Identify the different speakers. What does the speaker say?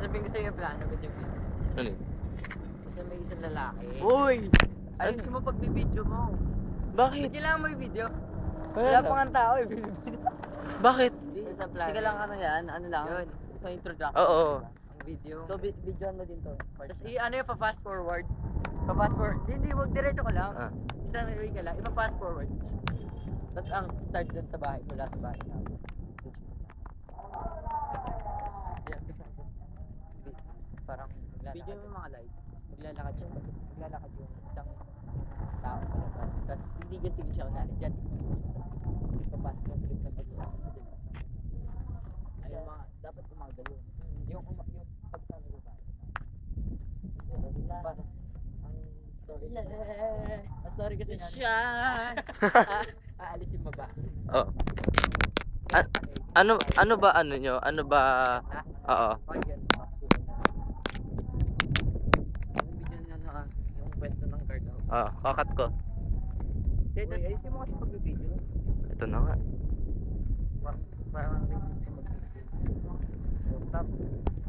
Speaker 1: Sabihin ko sa'yo yung plano ko yung video.
Speaker 2: Ano yun?
Speaker 1: Kasi may isang lalaki.
Speaker 2: Uy!
Speaker 1: Ayos mo pagbibideo mo.
Speaker 2: Bakit?
Speaker 1: Kailangan mo yung video.
Speaker 2: Wala
Speaker 1: Wala
Speaker 2: lang.
Speaker 1: pa nga tao eh.
Speaker 2: Bakit?
Speaker 1: Sa plano. Sige lang ano yan, ano lang. Yun. Sa introduction.
Speaker 2: Oo.
Speaker 1: Ang video. So, videoan mo din to. Tapos ano yung pa-fast forward. Pa-fast forward. Hindi, wag diretso ka lang.
Speaker 2: Ah.
Speaker 1: Isang way ka lang. Ipa-fast forward. Tapos ang start dun sa bahay. Mula sa bahay na. Parang video yung mga live. Maglalakad siya. Maglalakad yung isang tao palabas. Tapos tigil siya kunwari. Diyan. Ipapasok yung clip ng pag-usapan. Ayun mga, dapat umaga yun. Yung pagsabi ko ba? Parang, ang story. Ang story kasi siya. Aalisin mo ba?
Speaker 2: Oh. Ano ba ano nyo? Ano ba? Oo.
Speaker 1: Yung video niya na yung kwento ng card.
Speaker 2: Oo, kakat ko.
Speaker 1: Ayusin mo kasi pag-video.
Speaker 2: Ito na nga.